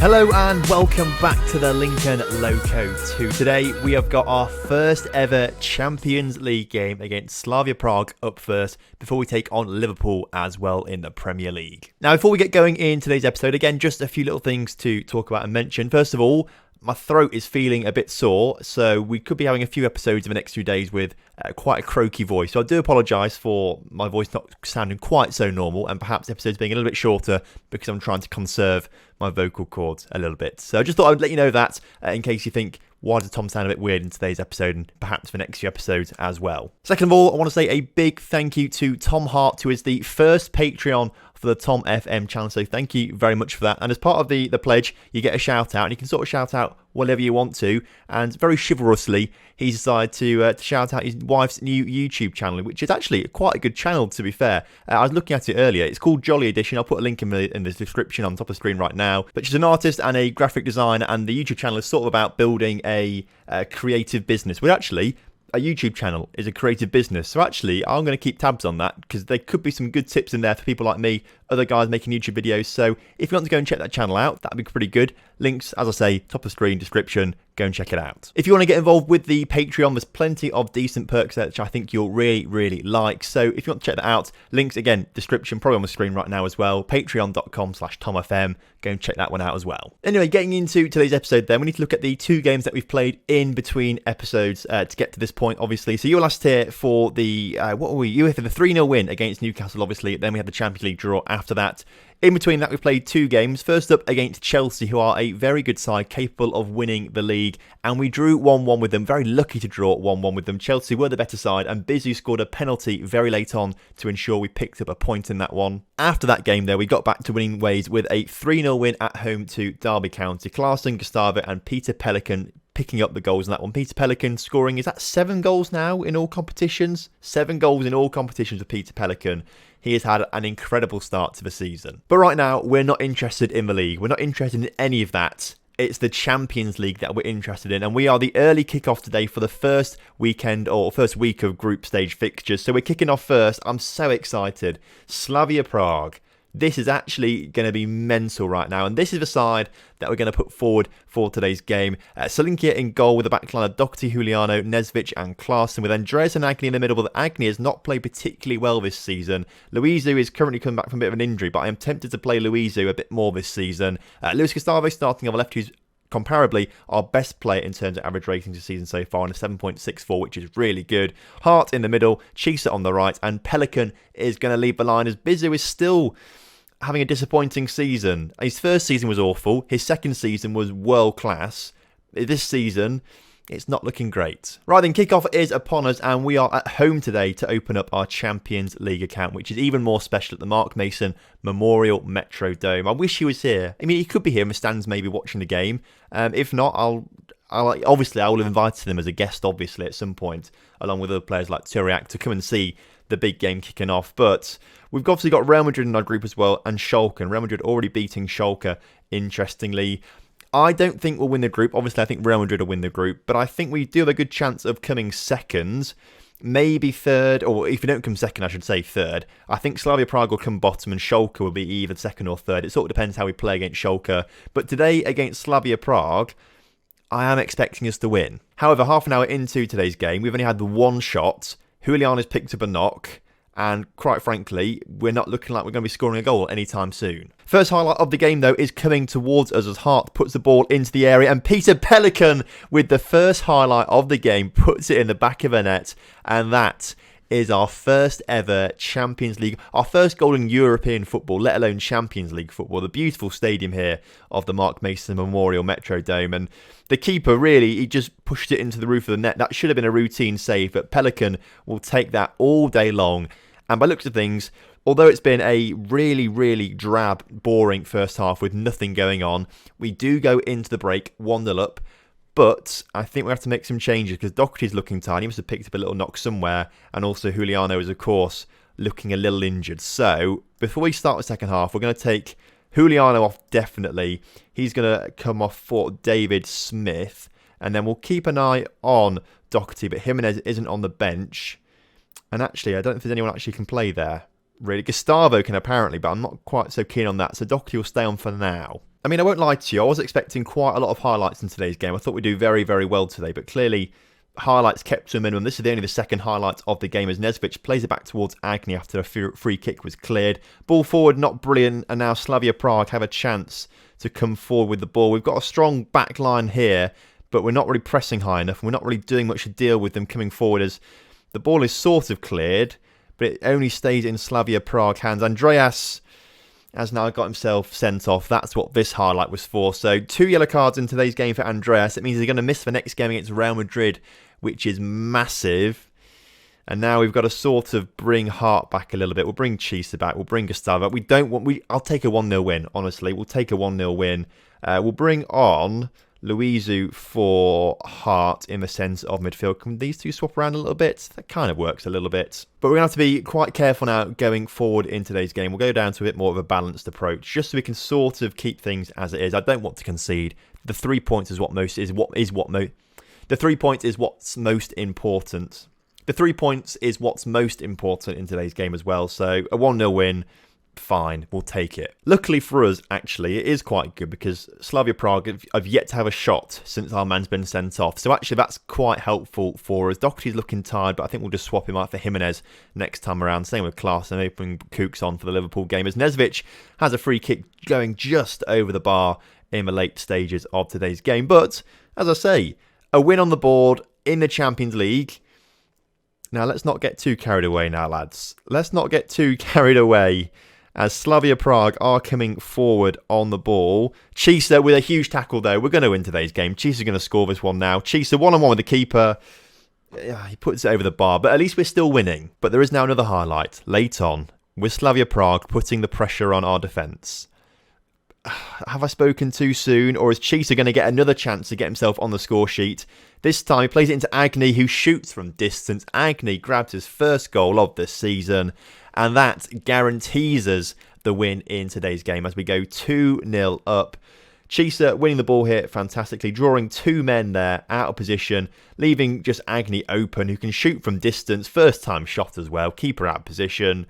Hello and welcome back to the Lincoln Loco 2. Today we have got our first ever Champions League game against Slavia Prague up first before we take on Liverpool as well in the Premier League. Now before we get going in today's episode, again just a few little things to talk about and mention. First of all, my throat is feeling a bit sore, so we could be having a few episodes in the next few days with quite a croaky voice. So I do apologise for my voice not sounding quite so normal and perhaps episodes being a little bit shorter because I'm trying to conserve my vocal cords a little bit. So I just thought I would let you know that in case you think, why does Tom sound a bit weird in today's episode and perhaps for next few episodes as well. Second of all, I want to say a big thank you to Tom Hart, who is the first Patreon for the TomFM channel, so thank you very much for that. And as part of the pledge, you get a shout out, and you can sort of shout out whatever you want to. And very chivalrously, he's decided to shout out his wife's new YouTube channel, which is actually quite a good channel, to be fair. I was looking at it earlier. It's called Jolly Edition. I'll put a link in the description on top of the screen right now. But she's an artist and a graphic designer, and the YouTube channel is sort of about building a creative business. Well, actually, a YouTube channel is a creative business. So actually, I'm going to keep tabs on that because there could be some good tips in there for people like me, other guys making YouTube videos. So if you want to go and check that channel out, that'd be pretty good. Links, as I say, top of screen, description, go and check it out. If you want to get involved with the Patreon, there's plenty of decent perks there, which I think you'll really like. So if you want to check that out, links, again, description, probably on the screen right now as well. Patreon.com/TomFM. Go and check that one out as well. Anyway, getting into today's episode then, we need to look at the two games that we've played in between episodes to get to this point, obviously. So you were last here for the, you were for the 3-0 win against Newcastle, obviously. Then we had the Champions League draw after that. In between that, we played two games. First up against Chelsea, who are a very good side, capable of winning the league. And we drew 1-1 with them. Very lucky to draw 1-1 with them. Chelsea were the better side, and Bizu scored a penalty very late on to ensure we picked up a point in that one. After that game, though, we got back to winning ways with a 3-0 win at home to Derby County. Klaassen, Gustavo and Peter Pelican picking up the goals in that one. Peter Pelican scoring, is that 7 goals now in all competitions? 7 goals in all competitions for Peter Pelican. He has had an incredible start to the season. But right now, we're not interested in the league. We're not interested in any of that. It's the Champions League that we're interested in. And we are the early kickoff today for the first weekend or first week of group stage fixtures. So we're kicking off first. I'm so excited. Slavia Prague. This is actually going to be mental right now. And this is the side that we're going to put forward for today's game. Solinka in goal with a backline of Doherty, Juliano, Nesvich and Klaassen, with Andreas and Agni in the middle. But Agni has not played particularly well this season. Luizu is currently coming back from a bit of an injury, but I am tempted to play Luizu a bit more this season. Luis Gustavo starting on the left, who's comparably our best player in terms of average ratings this season so far, on a 7.64, which is really good. Hart in the middle, Chisa on the right, and Pelican is going to lead the line as Bizu is still having a disappointing season. His first season was awful. His second season was world class. This season, it's not looking great. Right then, kickoff is upon us, and we are at home today to open up our Champions League account, which is even more special at the Mark Mason Memorial Metrodome. I wish he was here. I mean, he could be here in the stands, maybe watching the game. If not, I'll obviously I will have invited him as a guest, obviously at some point, along with other players like Turiak, to come and see the big game kicking off. But we've obviously got Real Madrid in our group as well, and Schalke. And Real Madrid already beating Schalke, interestingly. I don't think we'll win the group. Obviously, I think Real Madrid will win the group, but I think we do have a good chance of coming second, maybe third, or if we don't come second, I should say third. I think Slavia Prague will come bottom, and Schalke will be either second or third. It sort of depends how we play against Schalke. But today, against Slavia Prague, I am expecting us to win. However, half an hour into today's game, we've only had the one shot. Juliano's picked up a knock, and quite frankly, we're not looking like we're going to be scoring a goal anytime soon. First highlight of the game, though, is coming towards us as Hart puts the ball into the area, and Peter Pelican, with the first highlight of the game, puts it in the back of the net, and that is our first ever Champions League, our first goal in European football, let alone Champions League football. The beautiful stadium here of the Mark Mason Memorial Metrodome, and the keeper really, he just pushed it into the roof of the net. That should have been a routine save, but Pelican will take that all day long. And by looks of things, although it's been a really drab, boring first half with nothing going on, we do go into the break 1-0 up. But I think we have to make some changes because Doherty's looking tired. He must have picked up a little knock somewhere. And also Juliano is, of course, looking a little injured. So before we start the second half, we're going to take Juliano off definitely. He's going to come off for David Smith. And then we'll keep an eye on Doherty. But Jimenez isn't on the bench. And actually, I don't know if there's anyone actually can play there. Really, Gustavo can apparently, but I'm not quite so keen on that. So Doherty will stay on for now. I mean, I won't lie to you, I was expecting quite a lot of highlights in today's game. I thought we'd do very, very well today, but clearly highlights kept to a minimum. This is only the second highlight of the game as Nesvic plays it back towards Agni after a free kick was cleared. Ball forward, not brilliant, and now Slavia Prague have a chance to come forward with the ball. We've got a strong back line here, but we're not really pressing high enough, and we're not really doing much to deal with them coming forward as the ball is sort of cleared, but it only stays in Slavia Prague hands. Andreas has now got himself sent off. That's what this highlight was for. So 2 yellow cards in today's game for Andreas. It means he's going to miss the next game against Real Madrid, which is massive. And now we've got to sort of bring Hart back a little bit. We'll bring Chisa back. We'll bring Gustavo. I'll take a 1-0 win, honestly. We'll take a 1-0 win. We'll bring on Luizu for Hart in the centre of midfield. Can these two swap around a little bit? That kind of works a little bit. But we're going to have to be quite careful now going forward in today's game. We'll go down to a bit more of a balanced approach, just so we can sort of keep things as it is. I don't want to concede. The 3 points is the 3 points is what's most important. The 3 points is what's most important in today's game as well. So a 1-0 win, fine, we'll take it. Luckily for us, actually, it is quite good because Slavia Prague have yet to have a shot since our man's been sent off. So actually, that's quite helpful for us. Doherty's looking tired, but I think we'll just swap him out for Jimenez next time around. Same with Klaas and opening Kooks on for the Liverpool game as Nesvic has a free kick going just over the bar in the late stages of today's game. But, as I say, a win on the board in the Champions League. Now, let's not get too carried away now, lads. Let's not get too carried away as Slavia Prague are coming forward on the ball. Chisa with a huge tackle, though. We're going to win today's game. Chisa's going to score this one now. Chisa one-on-one with the keeper. Yeah, he puts it over the bar, but at least we're still winning. But there is now another highlight late on with Slavia Prague putting the pressure on our defence. Have I spoken too soon, or is Chisa going to get another chance to get himself on the score sheet? This time he plays it into Agni, who shoots from distance. Agni grabs his first goal of the season, and that guarantees us the win in today's game as we go 2-0 up. Chisa winning the ball here fantastically, drawing 2 men there out of position, leaving just Agni open, who can shoot from distance. First time shot as well, keeper out of position.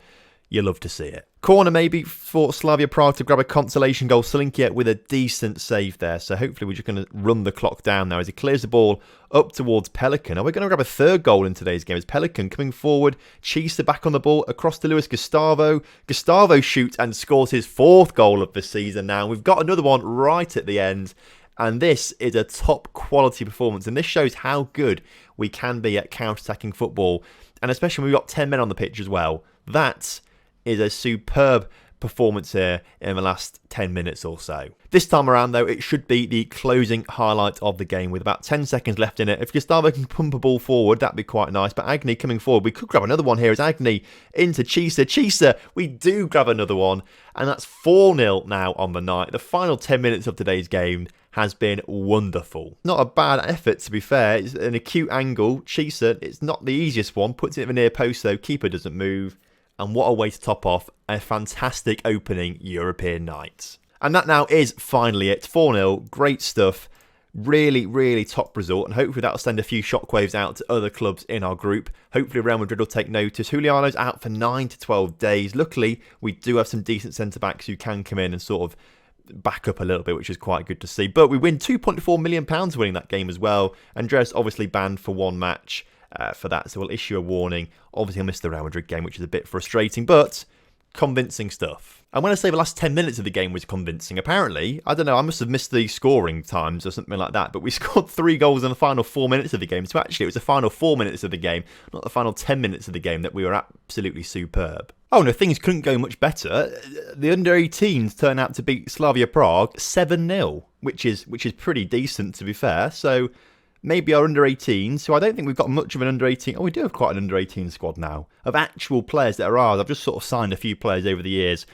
You love to see it. Corner maybe for Slavia Prague to grab a consolation goal. Solinkia with a decent save there. So hopefully we're just going to run the clock down now as he clears the ball up towards Pelican. Are we going to grab a third goal in today's game? Is Pelican coming forward? Chisa back on the ball across to Luis Gustavo. Gustavo shoots and scores his 4th goal of the season now. We've got another one right at the end. And this is a top quality performance. And this shows how good we can be at counter-attacking football. And especially when we've got 10 men on the pitch as well. That is a superb performance here in the last 10 minutes or so. This time around, though, it should be the closing highlight of the game with about 10 seconds left in it. If Gustavo can pump a ball forward, that'd be quite nice. But Agni coming forward, we could grab another one here as Agni into Chisa. Chisa, we do grab another one. And that's 4-0 now on the night. The final 10 minutes of today's game has been wonderful. Not a bad effort, to be fair. It's an acute angle. Chisa, it's not the easiest one. Puts it in the near post, though. Keeper doesn't move. And what a way to top off a fantastic opening European night. And that now is finally it. 4-0, great stuff. Really, really top result. And hopefully that'll send a few shockwaves out to other clubs in our group. Hopefully Real Madrid will take notice. Juliano's out for 9 to 12 days. Luckily, we do have some decent centre-backs who can come in and sort of back up a little bit, which is quite good to see. But we win £2.4 million winning that game as well. Andreas obviously banned for 1 match. For that, so we'll issue a warning. Obviously, I missed the Real Madrid game, which is a bit frustrating, but convincing stuff. And when I say the last 10 minutes of the game was convincing, apparently, I don't know, I must have missed the scoring times or something like that, but we scored 3 goals in the final 4 minutes of the game, so actually it was the final 4 minutes of the game, not the final 10 minutes of the game, that we were absolutely superb. Oh no, things couldn't go much better. The under-18s turn out to beat Slavia Prague 7-0, which is pretty decent, to be fair, so maybe our under-18s, so I don't think we've got much of an under-18. Oh, we do have quite an under-18 squad now of actual players that are ours. I've just sort of signed a few players over the years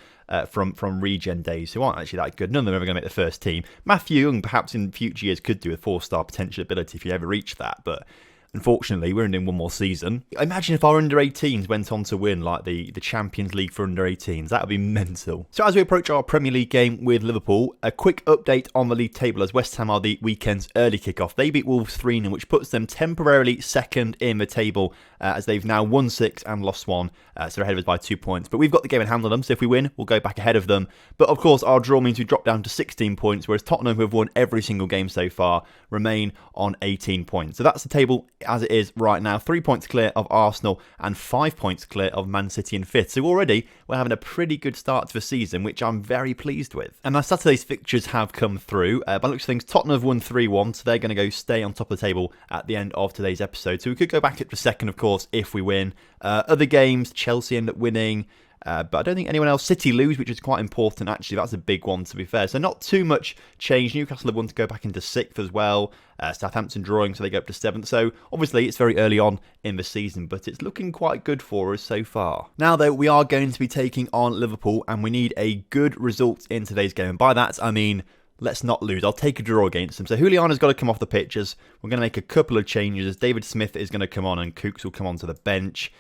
from regen days who aren't actually that good. None of them are ever going to make the first team. Matthew Young, perhaps in future years, could do a 4-star potential ability if you ever reach that, but unfortunately, we're only in 1 more season. Imagine if our under-18s went on to win like the Champions League for under-18s. That would be mental. So as we approach our Premier League game with Liverpool, a quick update on the league table as West Ham are the weekend's early kick-off. They beat Wolves 3-0, which puts them temporarily second in the table as they've now won 6 and lost 1, so they're ahead of us by 2 points. But we've got the game in hand on them, so if we win, we'll go back ahead of them. But of course, our draw means we drop down to 16 points, whereas Tottenham, who have won every single game so far, remain on 18 points. So that's the table as it is right now. 3 points clear of Arsenal and 5 points clear of Man City in 5th. So already we're having a pretty good start to the season, which I'm very pleased with. And now Saturday's fixtures have come through. By the looks of things, Tottenham have won 3-1, so they're going to go stay on top of the table at the end of today's episode. So we could go back up to second, of course, if we win. Other games, Chelsea end up winning. But I don't think anyone else. City lose, which is quite important, actually. That's a big one, to be fair. So not too much change. Newcastle have won to go back into 6th as well. Southampton drawing, so they go up to 7th. So obviously it's very early on in the season, but it's looking quite good for us so far. Now, though, we are going to be taking on Liverpool, and we need a good result in today's game. And by that, I mean, let's not lose. I'll take a draw against them. So Juliana's got to come off the pitch. We're going to make a couple of changes. David Smith is going to come on, and Kooks will come onto the bench.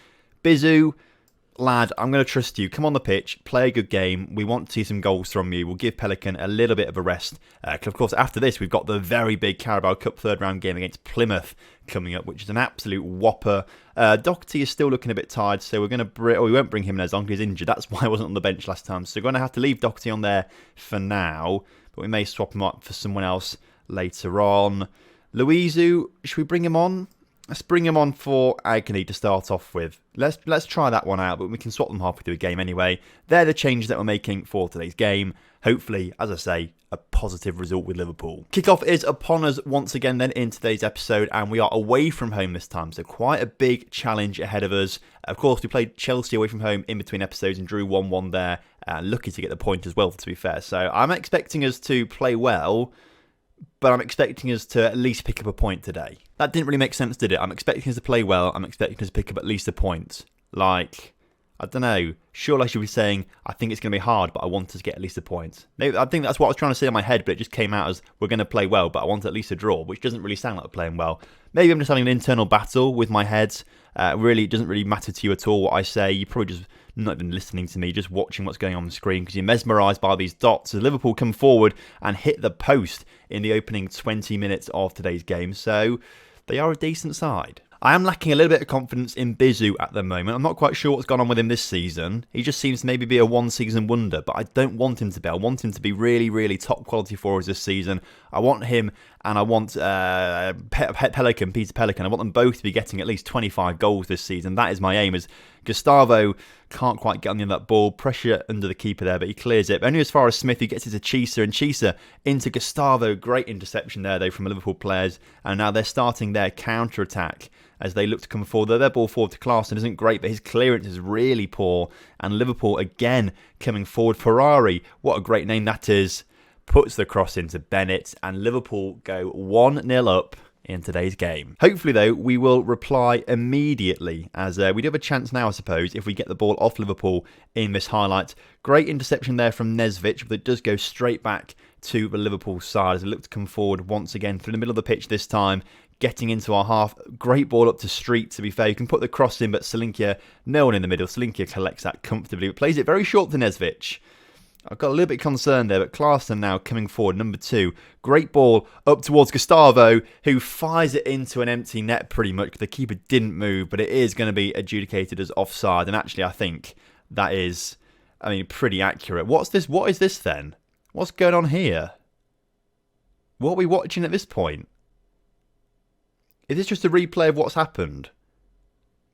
Bizu, lad, I'm going to trust you. Come on the pitch, play a good game. We want to see some goals from you. We'll give Pelican a little bit of a rest. Of course, after this, we've got the very big Carabao Cup third round game against Plymouth coming up, which is an absolute whopper. Doherty is still looking a bit tired, so we won't bring him in as long as he's injured. That's why I wasn't on the bench last time. So we're going to have to leave Doherty on there for now, but we may swap him up for someone else later on. Luizu, should we bring him on? Let's bring him on for Agony to start off with. Let's try that one out, but we can swap them halfway through the game anyway. They're the changes that we're making for today's game. Hopefully, as I say, a positive result with Liverpool. Kickoff is upon us once again then in today's episode, and we are away from home this time, so quite a big challenge ahead of us. Of course, we played Chelsea away from home in between episodes and drew 1-1 there. Lucky to get the point as well, to be fair. So I'm expecting us to play well, but I'm expecting us to at least pick up a point today. That didn't really make sense, did it? I'm expecting us to play well. I'm expecting us to pick up at least a point. Like, I don't know. Surely I should be saying, I think it's going to be hard, but I want us to get at least a point. Maybe, I think that's what I was trying to say in my head, but it just came out as we're going to play well, but I want at least a draw, which doesn't really sound like we're playing well. Maybe I'm just having an internal battle with my head. Really, it doesn't really matter to you at all what I say. You're probably just not even listening to me, just watching what's going on the screen because you're mesmerised by these dots as Liverpool come forward and hit the post in the opening 20 minutes of today's game. So they are a decent side. I am lacking a little bit of confidence in Bizu at the moment. I'm not quite sure what's gone on with him this season. He just seems to maybe be a one-season wonder, but I don't want him to be. I want him to be really, really top quality for us this season. I want him and I want Peter Pelican. I want them both to be getting at least 25 goals this season. That is my aim, as Gustavo can't quite get on the end of that ball. Pressure under the keeper there, but he clears it. But only as far as Smith, who gets it to Chisa, and Chisa into Gustavo. Great interception there, though, from Liverpool players. And now they're starting their counter-attack as they look to come forward. Their ball forward to Klaassen isn't great, but his clearance is really poor. And Liverpool again coming forward. Ferrari, what a great name that is, puts the cross into Bennett, and Liverpool go 1-0 up in today's game. Hopefully, though, we will reply immediately, as we do have a chance now, I suppose, if we get the ball off Liverpool in this highlight. Great interception there from Nesvich, but it does go straight back to the Liverpool side as they look to come forward once again through the middle of the pitch this time, getting into our half. Great ball up to Street, to be fair. You can put the cross in, but Solinka, no one in the middle. Solinka collects that comfortably, but plays it very short to Nesvich. I've got a little bit concerned there, but Klaassen now coming forward, number 2. Great ball up towards Gustavo, who fires it into an empty net pretty much. The keeper didn't move, but it is going to be adjudicated as offside. And actually, I think that is, pretty accurate. What's this? What is this then? What's going on here? What are we watching at this point? Is this just a replay of what's happened?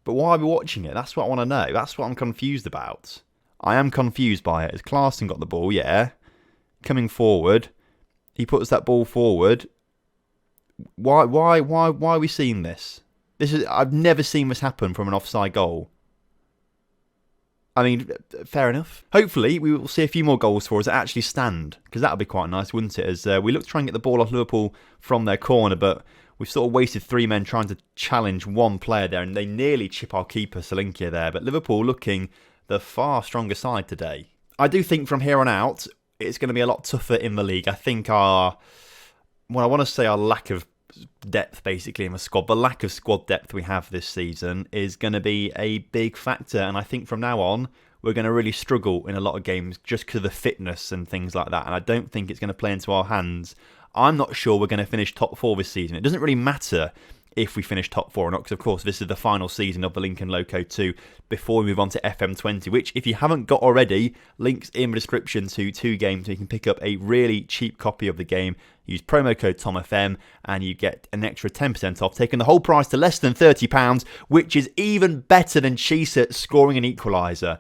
But why are we watching it? That's what I want to know. That's what I'm confused about. I am confused by it. As Klaassen got the ball, yeah. Coming forward. He puts that ball forward. Why are we seeing this? I've never seen this happen from an offside goal. Fair enough. Hopefully, we will see a few more goals for us that actually stand, because that would be quite nice, wouldn't it? As we look to try and get the ball off Liverpool from their corner, but we've sort of wasted 3 men trying to challenge one player there, and they nearly chip our keeper, Solinka, there. But Liverpool looking the far stronger side today. I do think from here on out, it's going to be a lot tougher in the league. I think our lack of depth basically in the squad, the lack of squad depth we have this season is going to be a big factor. And I think from now on, we're going to really struggle in a lot of games just because of the fitness and things like that. And I don't think it's going to play into our hands. I'm not sure we're going to finish top 4 this season. It doesn't really matter if we finish top 4 or not, because of course this is the final season of the Lincoln Loco 2 before we move on to FM20, which if you haven't got already, links in the description to 2 games so you can pick up a really cheap copy of the game. Use promo code TomFM and you get an extra 10% off, taking the whole price to less than £30, which is even better than Chisa scoring an equaliser.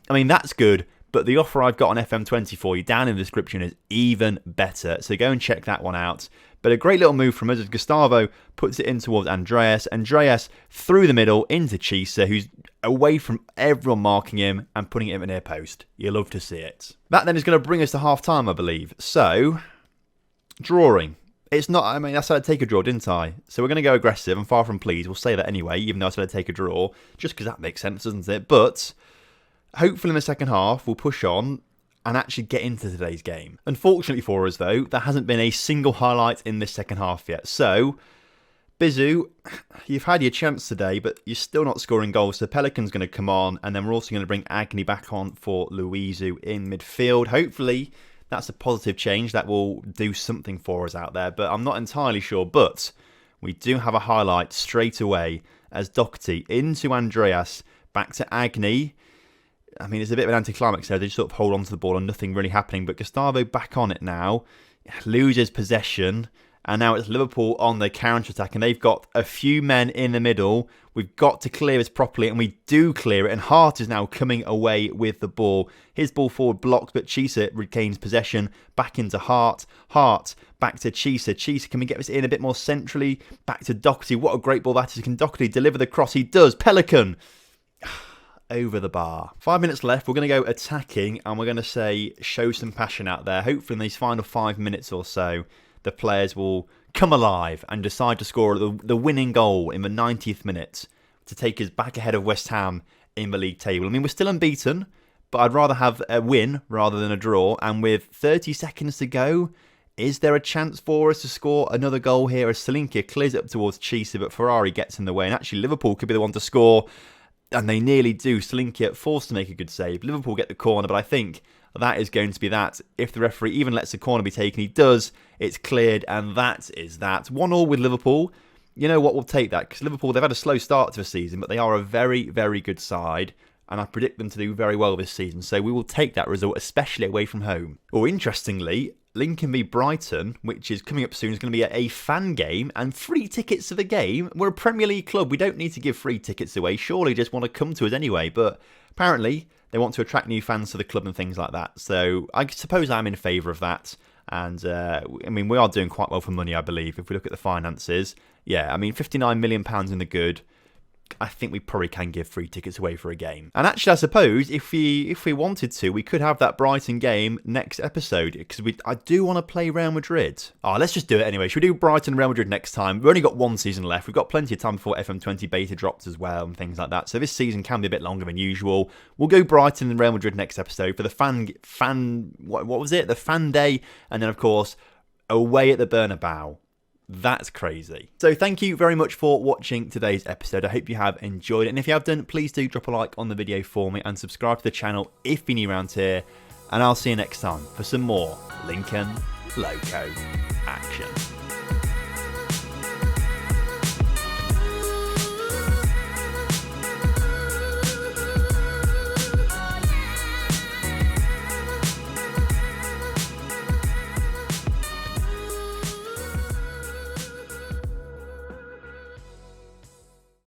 I mean, that's good, but the offer I've got on FM20 for you down in the description is even better, so go and check that one out. But a great little move from us as Gustavo puts it in towards Andreas. Andreas through the middle into Chisa, who's away from everyone marking him and putting it in the near post. You love to see it. That then is going to bring us to half-time, I believe. So, drawing. It's not, I mean, I said I'd take a draw, didn't I? So we're going to go aggressive. I'm far from pleased. We'll say that anyway, even though I said I'd take a draw, just because that makes sense, doesn't it? But hopefully in the second half, we'll push on and actually get into today's game. Unfortunately for us, though, there hasn't been a single highlight in this second half yet. So, Bizu, you've had your chance today, but you're still not scoring goals. So Pelican's going to come on, and then we're also going to bring Agni back on for Luizu in midfield. Hopefully, that's a positive change that will do something for us out there, but I'm not entirely sure. But we do have a highlight straight away as Doherty into Andreas, back to Agni. I mean, it's a bit of an anticlimax there. They just sort of hold on to the ball and nothing really happening. But Gustavo back on it now, loses possession, and now it's Liverpool on the counter-attack, and they've got a few men in the middle. We've got to clear this properly, and we do clear it, and Hart is now coming away with the ball. His ball forward blocked, but Chisa regains possession, back into Hart. Hart, back to Chisa. Chisa, can we get this in a bit more centrally? Back to Doherty. What a great ball that is. Can Doherty deliver the cross? He does. Pelican over the bar. 5 minutes left. We're going to go attacking, and we're going to say show some passion out there. Hopefully in these final 5 minutes or so, the players will come alive and decide to score the winning goal in the 90th minute to take us back ahead of West Ham in the league table. I mean, we're still unbeaten, but I'd rather have a win rather than a draw. And with 30 seconds to go, is there a chance for us to score another goal here as Salinkia clears up towards Chisa, but Ferrari gets in the way? And actually, Liverpool could be the one to score, and they nearly do. Salinkia forced to make a good save. Liverpool get the corner, but I think that is going to be that. If the referee even lets the corner be taken, he does. It's cleared, and that is that. 1-1 with Liverpool. You know what, we'll take that, because Liverpool, they've had a slow start to the season, but they are a very, very good side, and I predict them to do very well this season. So we will take that result, especially away from home. Or interestingly, Lincoln v Brighton, which is coming up soon, is going to be a fan game and free tickets to the game. We're a Premier League club. We don't need to give free tickets away. Surely just want to come to us anyway. But apparently they want to attract new fans to the club and things like that. So I suppose I'm in favour of that. And I mean, we are doing quite well for money, I believe, if we look at the finances. Yeah, I mean, £59 million in the good. I think we probably can give free tickets away for a game. And actually, I suppose if we wanted to, we could have that Brighton game next episode, because I do want to play Real Madrid. Oh, let's just do it anyway. Should we do Brighton Real Madrid next time? We've only got one season left. We've got plenty of time before FM20 beta drops as well and things like that. So this season can be a bit longer than usual. We'll go Brighton and Real Madrid next episode for the what was it? The fan day, and then of course away at the Bernabeu. That's crazy. So thank you very much for watching today's episode. I hope you have enjoyed it. And if you have done, please do drop a like on the video for me and subscribe to the channel if you're new around here. And I'll see you next time for some more Lincoln Loco action.